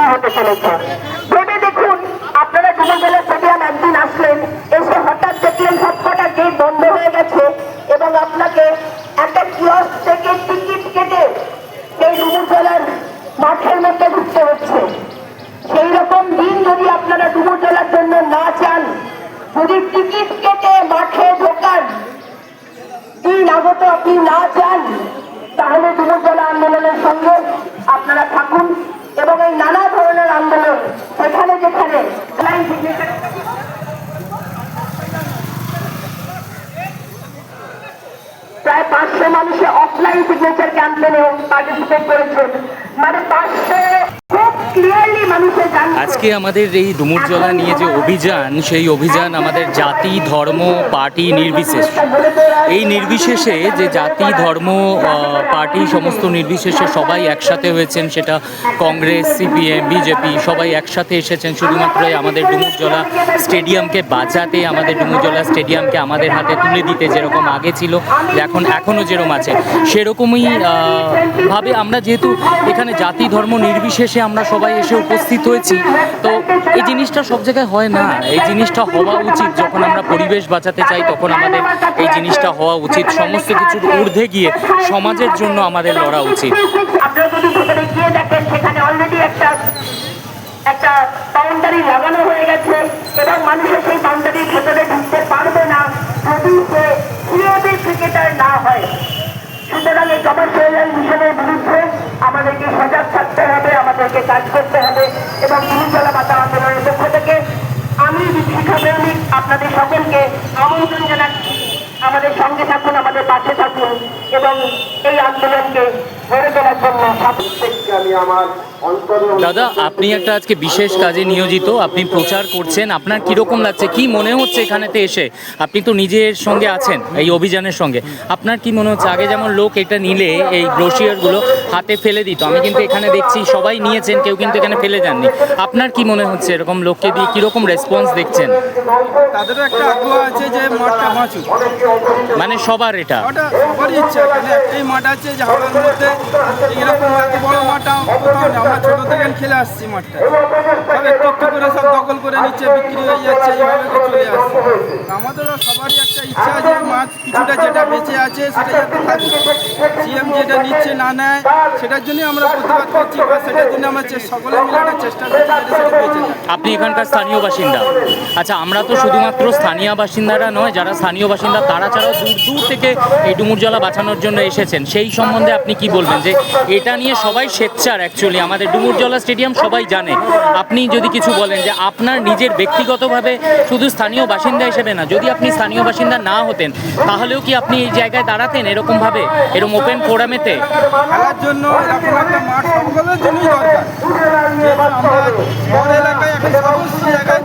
কি হতে চলেছে। ভেবে দেখুন, আপনারা ডুমুরজলা স্টেডিয়াম একদিন আসলেন, এসে হঠাৎ দেখলেন সবকটা গেট বন্ধ হয়ে গেছে এবং আপনাকে একটা কিয়স্ক থেকে টিকিট কেটে সেই ডুমুরজলার মাঠের মধ্যে ঢুকতে হচ্ছে। সেই রকম দিন যদি আপনারা ডুমুরজলার জন্য না চান, যদি টিকিট কেটে মাঠে ঢোকার দিন আগত আপনি না চান, তাহলে ডুমুরজলা আন্দোলনের সঙ্গে আপনারা থাকুন এবং এই নানা ধরনের আন্দোলন সেখানে যেখানে প্রায় 500 মানুষে অফলাইন সিগনেচার ক্যাম্পেইনে পার্টিসিপেট করেছেন, মানে 500 খুব ক্লিয়ারলি মানুষের জানতে। আজকে আমাদের এই ডুমুরজলা নিয়ে যে অভিযান, সেই অভিযান আমাদের জাতি, ধর্ম, পার্টি নির্বিশেষ, এই নির্বিশেষে যে জাতি, ধর্ম, পার্টি সমস্ত নির্বিশেষে সবাই একসাথে হয়েছেন। সেটা কংগ্রেস, সিপিএম, বিজেপি সবাই একসাথে এসেছেন শুধুমাত্র আমাদের ডুমুরজলা স্টেডিয়ামকে বাঁচাতে, আমাদের ডুমুরজলা স্টেডিয়ামকে আমাদের হাতে তুলে দিতে। যেরকম আগে ছিল, এখনও যেরকম আছে সেরকমই ভাবে আমরা যেহেতু এখানে জাতি ধর্ম নির্বিশেষে আমরা সবাই এসে উপস্থিত হয়েছি, তো এই জিনিসটা সব জায়গায় হয় না। এই জিনিসটা হওয়া উচিত। যখন আমরা পরিবেশ বাঁচাতে চাই তখন আমাদের এই জিনিসটা হওয়া উচিত। সমস্ত কিছুর ঊর্ধ্বে গিয়ে সমাজের জন্য আমাদের লড়া উচিত। আপনারা যদি ভেতরে গিয়ে দেখেন, সেখানে অলরেডি একটা বাউন্ডারি লাগানো হয়ে গেছে এবং মানুষের সেই বাউন্ডারির ভেতরে ঢুকতে পারবে না যদি সে ক্রিকেটের ক্রিকেটার না হয়। সুতরাং এই কমার্শিয়াল মিশনের বিরুদ্ধে আমাদেরকে সজাগ থাকতে হবে, আমাদেরকে কাজ করতে হবে এবং ডুমুরজলা বাঁচাও আন্দোলনের পক্ষ থেকে আমি শিক্ষা প্রেমিক আপনাদের সকলকে আমন্ত্রণ জানাচ্ছি। আমাদের সঙ্গে থাকুন, আমাদের পাশে থাকুন এবং এই আন্দোলনকে গড়ে তোলার জন্য আমি আমার দাদা, আপনি একটা আজকে বিশেষ কাজে নিয়োজিত, আপনি প্রচার করছেন। আপনার কীরকম লাগছে, কি মনে হচ্ছে এখানেতে এসে? আপনি তো নিজের সঙ্গে আছেন এই অভিযানের সঙ্গে, আপনার কি মনে হচ্ছে? আগে যেমন লোক এটা নিলে এই ব্রোশিয়ারগুলো হাতে ফেলে দিত, আমি কিন্তু এখানে দেখছি সবাই নিয়েছেন, কেউ কিন্তু এখানে ফেলে যাননি। আপনার কি মনে হচ্ছে এরকম লোককে দিয়ে কীরকম রেসপন্স দেখছেন? তাদেরও একটা আগ্রহ আছে যে মাঠটা বাঁচুক, মানে সবার এটা সবারই ইচ্ছা। এখানে একটাই মাঠ আছে যে হাওড়ার মধ্যে, এরকম এত বড় মাঠটা কোথাও নেই। আমরা ছোটো থেকে খেলে আসছি মাঠটা, সব একটু একটু করে সব দখল করে নিচ্ছে, বিক্রি হয়ে যাচ্ছে, এইভাবে চলে আসছে। আমাদেরও সবারই একটা ইচ্ছা যে মাছ কিছুটা যেটা বেঁচে আছে সেটা যাতে থাকে। সিএম যেটা নিচ্ছে না নেয়, সেটার জন্যই আমরা প্রতিবাদ করছি, বা সেটার জন্য আমরা সকলে মিলে একটা চেষ্টা করছি যাতে সেটা বেঁচে যায়। আপনি এখানকার স্থানীয় বাসিন্দা। আচ্ছা, আমরা তো শুধুমাত্র স্থানীয় বাসিন্দারা নয়, যারা স্থানীয় বাসিন্দা তারা ছাড়াও দূর দূর থেকে এই ডুমুরজলা বাঁচানোর জন্য এসেছেন। সেই সম্বন্ধে আপনি কি বলবেন? যে এটা নিয়ে সবাই স্বেচ্ছার, অ্যাকচুয়ালি আমাদের ডুমুরজলা স্টেডিয়াম সবাই জানে। আপনি যদি কিছু বলেন যে আপনার নিজের ব্যক্তিগতভাবে শুধু স্থানীয় বাসিন্দা হিসেবে না, যদি আপনি স্থানীয় বাসিন্দা না হতেন তাহলেও কি আপনি এই জায়গায় দাঁড়াতেন এরকমভাবে, এরকম ওপেন ফোরামেতে? খেলার জন্য এরকম একটা মাঠ সকলের জন্যই দরকার। আমরা শহর এলাকায় এখন সমস্ত জায়গায়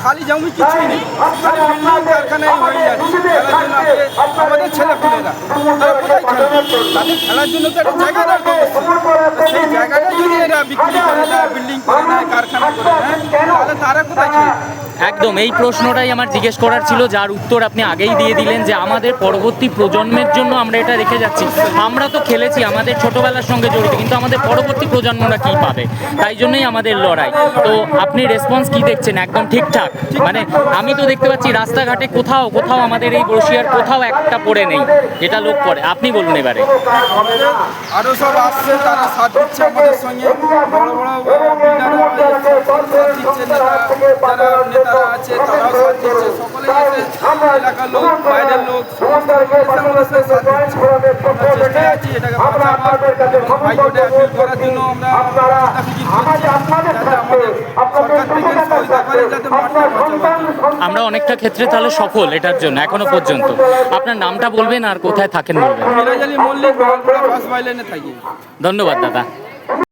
খালি জমি কিছুই নেই, খালি বিল্ডিং কারখানায় হয়ে যাচ্ছে। খেলার জন্য আমাদের ছেলেপুলেরা তারা কোথায় খেলবে? তাদের খেলার জন্য তো একটা জায়গা দরকার। সেই জায়গাটা যদি এরা বিক্রি করে দেয়, বিল্ডিং করে দেয়, কারখানা করে দেয়, তাহলে তারা কোথায় খেলবে? একদম এই প্রশ্নটাই আমার জিজ্ঞেস করার ছিল, যার উত্তর আপনি আগেই দিয়ে দিলেন, যে আমাদের পরবর্তী প্রজন্মের জন্য আমরা এটা রেখে যাচ্ছি। আমরা তো খেলেছি, আমাদের ছোটবেলার সঙ্গে জড়িত, কিন্তু আমাদের পরবর্তী প্রজন্মরা কী পাবে? তাই জন্যই আমাদের লড়াই। তো আপনি রেসপন্স কি দেখছেন? একদম ঠিকঠাক? মানে আমি তো দেখতে পাচ্ছি রাস্তাঘাটে কোথাও কোথাও আমাদের এই ব্রোশিয়ার কোথাও একটা পড়ে নেই, যেটা লোক পড়ে। আপনি বলুন এবারে। আরও সব আসছে, তারা সাথ দিচ্ছে আমাদের সঙ্গে, বড় বড় বিল্ডাররা সাথ দিচ্ছে, যারা নেতারা আছে তারাও সাথ দিচ্ছে। সকলে এসে এলাকার লোক, বাইরের লোক, সমস্ত আমাদের সাথে সাথ দিচ্ছে। আমরা চেষ্টায় আছি এটাকে বাঁচাবার এবং ভাইকে অ্যাপিল করার জন্য আমরা চেষ্টা করছি, যাতে আমাদের সরকার থেকে সহায়তা করে, যাতে মাঠটা বাঁচাবার। আমরা অনেকটা ক্ষেত্রে তাহলে সফল এটার জন্য এখনো পর্যন্ত। আপনার নামটা বলবেন আর কোথায় থাকেন বলবেন। মিরাজ আলী মল্লিক, ফার্স্ট বাইলেনে থাকি। ধন্যবাদ দাদা।